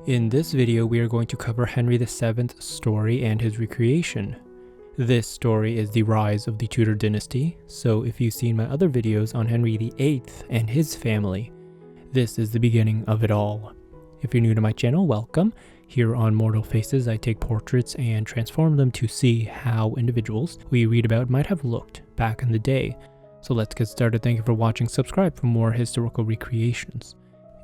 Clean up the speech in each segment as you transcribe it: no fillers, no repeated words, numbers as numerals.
In this video, we are going to cover Henry VII's story and his recreation. This story is the rise of the Tudor Dynasty, so if you've seen my other videos on Henry VIII and his family, this is the beginning of it all. If you're new to my channel, welcome. Here on Mortal Faces, I take portraits and transform them to see how individuals we read about might have looked back in the day. So let's get started. Thank you for watching. Subscribe for more historical recreations.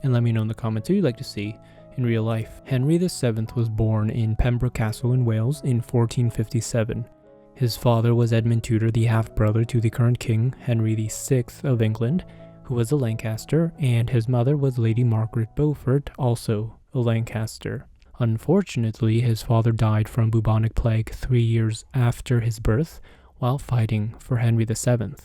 And let me know in the comments who you'd like to see in real life. Henry VII was born in Pembroke Castle in Wales in 1457. His father was Edmund Tudor, the half-brother to the current king, Henry VI of England, who was a Lancaster, and his mother was Lady Margaret Beaufort, also a Lancaster. Unfortunately, his father died from bubonic plague 3 years after his birth while fighting for Henry VII.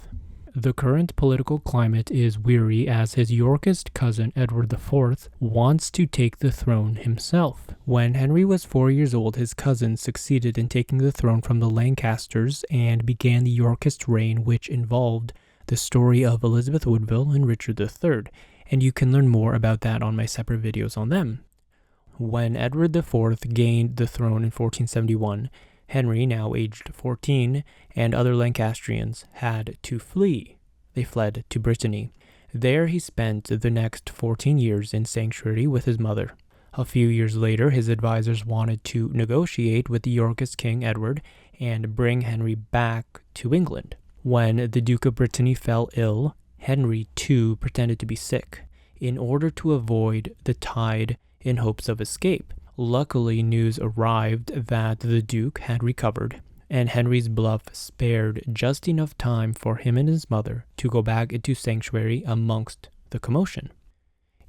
The current political climate is weary as his Yorkist cousin Edward IV wants to take the throne himself. When Henry was 4 years old, his cousin succeeded in taking the throne from the Lancasters and began the Yorkist reign, which involved the story of Elizabeth Woodville and Richard III, and you can learn more about that on my separate videos on them. When Edward IV gained the throne in 1471, Henry, now aged 14, and other Lancastrians had to flee. They fled to Brittany. There he spent the next 14 years in sanctuary with his mother. A few years later, his advisors wanted to negotiate with the Yorkist King Edward and bring Henry back to England. When the Duke of Brittany fell ill, Henry too pretended to be sick in order to avoid the tide in hopes of escape. Luckily, news arrived that the Duke had recovered, and Henry's bluff spared just enough time for him and his mother to go back into sanctuary amongst the commotion.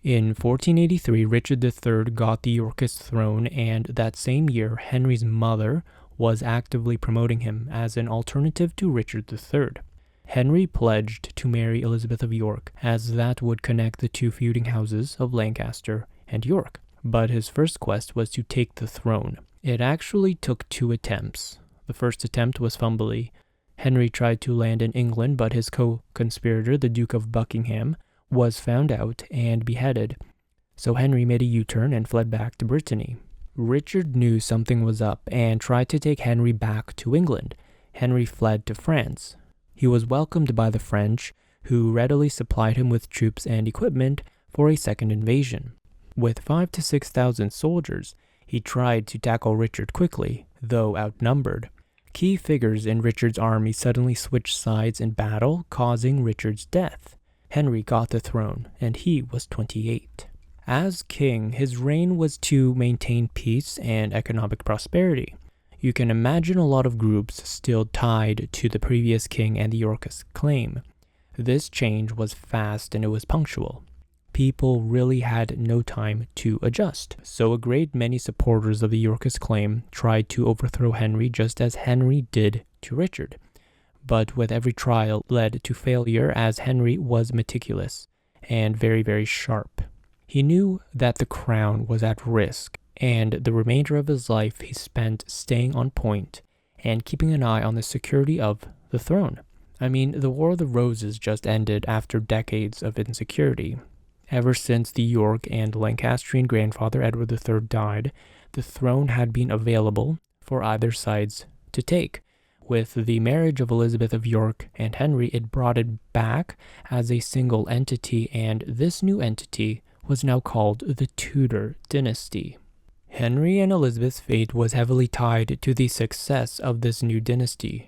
In 1483, Richard III got the Yorkist throne, and that same year, Henry's mother was actively promoting him as an alternative to Richard III. Henry pledged to marry Elizabeth of York, as that would connect the two feuding houses of Lancaster and York. But his first quest was to take the throne. It actually took 2 attempts. The first attempt was fumbly. Henry tried to land in England, but his co-conspirator, the Duke of Buckingham, was found out and beheaded. So Henry made a U-turn and fled back to Brittany. Richard knew something was up and tried to take Henry back to England. Henry fled to France. He was welcomed by the French, who readily supplied him with troops and equipment for a second invasion. With 5,000 to 6,000 soldiers, he tried to tackle Richard quickly, though outnumbered. Key figures in Richard's army suddenly switched sides in battle, causing Richard's death. Henry got the throne, and he was 28. As king, his reign was to maintain peace and economic prosperity. You can imagine a lot of groups still tied to the previous king and the Yorkist claim. This change was fast and it was punctual. People really had no time to adjust. So a great many supporters of the Yorkist claim tried to overthrow Henry just as Henry did to Richard. But with every trial led to failure as Henry was meticulous and very, very sharp. He knew that the crown was at risk, and the remainder of his life he spent staying on point and keeping an eye on the security of the throne. I mean, the War of the Roses just ended after decades of insecurity. Ever since the York and Lancastrian grandfather Edward III died, the throne had been available for either sides to take. With the marriage of Elizabeth of York and Henry, it brought it back as a single entity, and this new entity was now called the Tudor Dynasty. Henry and Elizabeth's fate was heavily tied to the success of this new dynasty.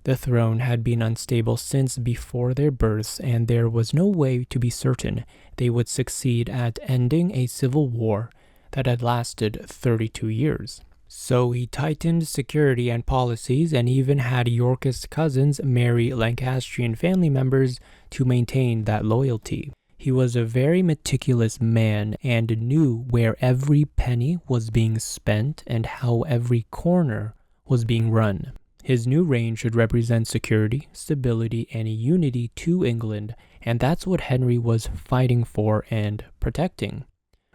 The throne had been unstable since before their births, and there was no way to be certain they would succeed at ending a civil war that had lasted 32 years. So he tightened security and policies and even had Yorkist cousins marry Lancastrian family members to maintain that loyalty. He was a very meticulous man and knew where every penny was being spent and how every corner was being run. His new reign should represent security, stability, and unity to England, and that's what Henry was fighting for and protecting.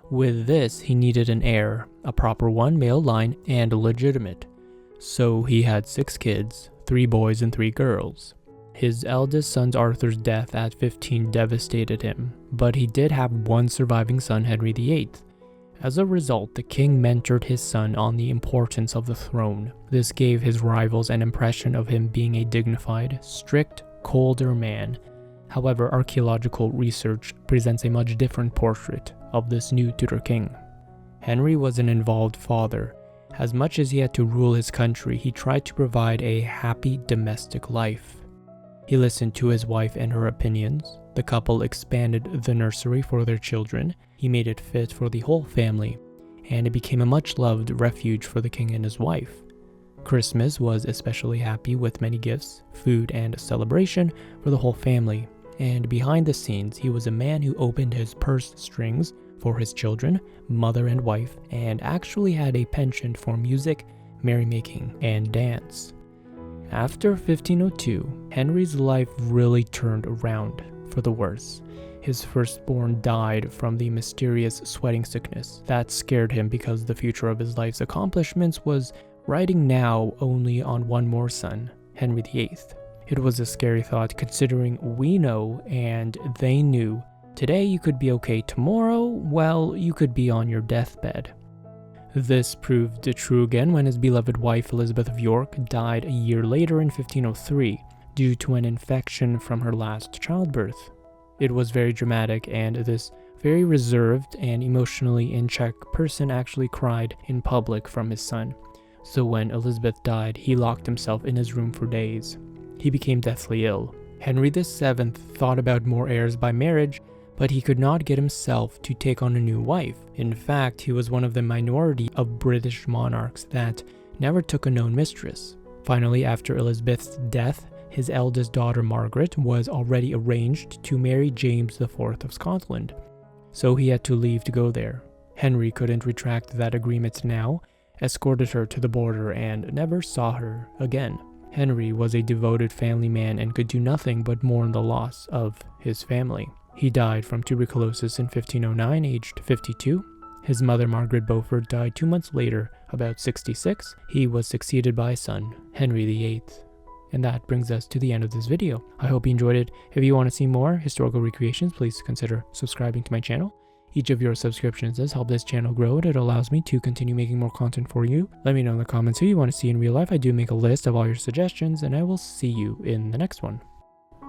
With this, he needed an heir, a proper one, male line, and legitimate. So he had 6 kids, 3 boys and 3 girls. His eldest son Arthur's death at 15 devastated him, but he did have one surviving son, Henry VIII. As a result, the king mentored his son on the importance of the throne. This gave his rivals an impression of him being a dignified, strict, colder man. However, archaeological research presents a much different portrait of this new Tudor king. Henry was an involved father. As much as he had to rule his country, he tried to provide a happy domestic life. He listened to his wife and her opinions. The couple expanded the nursery for their children. He made it fit for the whole family, and it became a much-loved refuge for the king and his wife. Christmas was especially happy with many gifts, food, and a celebration for the whole family. And behind the scenes, he was a man who opened his purse strings for his children, mother and wife, and actually had a penchant for music, merrymaking, and dance. After 1502, Henry's life really turned around for the worse. His firstborn died from the mysterious sweating sickness. That scared him because the future of his life's accomplishments was riding now only on one more son, Henry VIII. It was a scary thought considering we know and they knew. Today you could be okay, tomorrow, well, you could be on your deathbed. This proved true again when his beloved wife Elizabeth of York died a year later in 1503 due to an infection from her last childbirth. It was very dramatic, and this very reserved and emotionally in check person actually cried in public from his son. So when Elizabeth died, he locked himself in his room for days. He became deathly ill. Henry VII thought about more heirs by marriage, but he could not get himself to take on a new wife. In fact, he was one of the minority of British monarchs that never took a known mistress. Finally, after Elizabeth's death, his eldest daughter Margaret was already arranged to marry James IV of Scotland, so he had to leave to go there. Henry couldn't retract that agreement now, escorted her to the border, and never saw her again. Henry was a devoted family man and could do nothing but mourn the loss of his family. He died from tuberculosis in 1509, aged 52. His mother, Margaret Beaufort, died 2 months later, about 66. He was succeeded by his son, Henry VIII. And that brings us to the end of this video. I hope you enjoyed it. If you want to see more historical recreations, please consider subscribing to my channel. Each of your subscriptions does help this channel grow, and it allows me to continue making more content for you. Let me know in the comments who you want to see in real life. I do make a list of all your suggestions, and I will see you in the next one.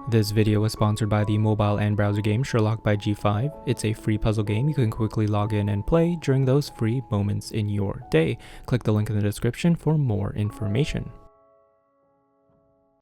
This video was sponsored by the mobile and browser game Sherlock by G5. It's a free puzzle game you can quickly log in and play during those free moments in your day. Click the link in the description for more information.